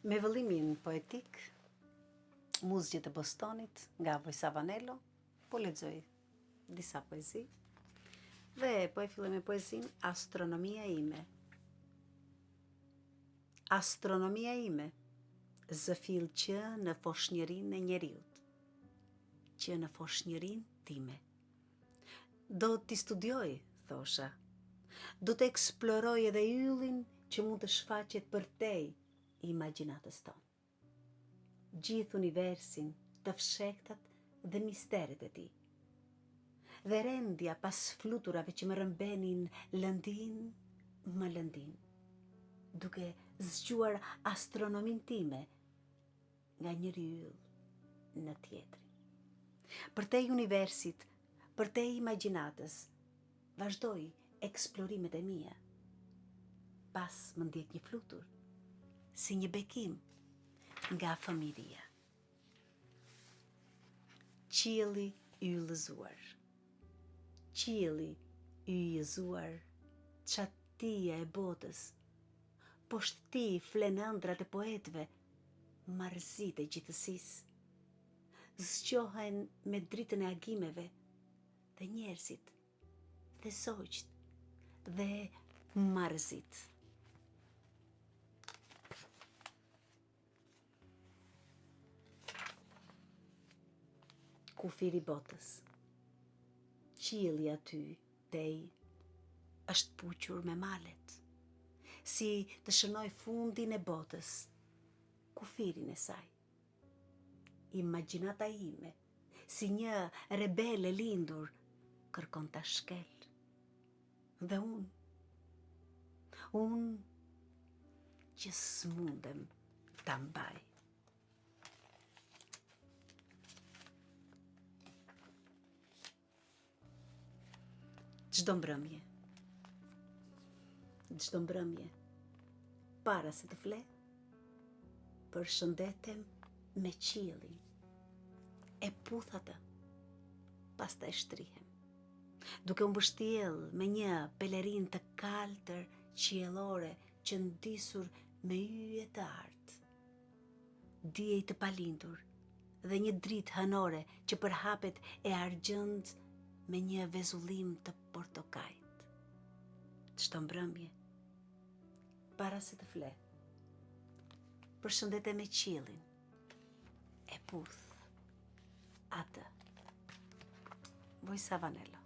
Me vëllimin poetik, Muzgjet e Bostonit nga Vojsa Vanelo, po lexoj disa poezi dhe po e filloj me poezin Astronomia ime. Astronomia ime, zëfill që në foshnjërinë e njeriut, që në foshnjërinë time. Do t'i studioj, thosha. Do të eksploroj edhe yllin që mund të shfaqet përtej imagjinatës tonë. Gjithë universin, të fshehtat dhe misteret e tij. Dhe rendja pas fluturave që më rëmbenin lëndin, më lëndin, duke zgjuar astronomin time nga njëri yll në tjetrin. Përtej universit, përtej imagjinatës, vazhdoj eksplorimet e mia. Pas më ndjek një flutur, si një bekim nga fëmiria. Qielli i yllëzuar. Qielli i yllëzuar, çatia e botës, poshtë ti flen ëndrat e poetëve, marrëzitë e gjithësisë. Zgjohen me dritën e agimeve dhe njerëzit, dhe zogjt, dhe marrëzit. Kufiri botës. Qielli aty, tej, është puqur me malet, si të shënoj fundin e botës, kufirin e saj. Imagjinata ime, si një rebel e lindur, kërkon ta shkel. Dhe unë që s'mundem ta mbaj. Çdo mbrëmje, para se të fle, përshëndetem me qiellin, e puth atë, pastaj shtrihem, duke u mbështjell me një pelerin të kaltër qiellore që ndisur me yje të artë, diej të palindur dhe një dritë hënore që përhapet e argjend me një vezullim të portokajt. Çdo mbrëmje, para se të fle, përshëndete me qiellin, e puth atë. Vojsa Vanelo.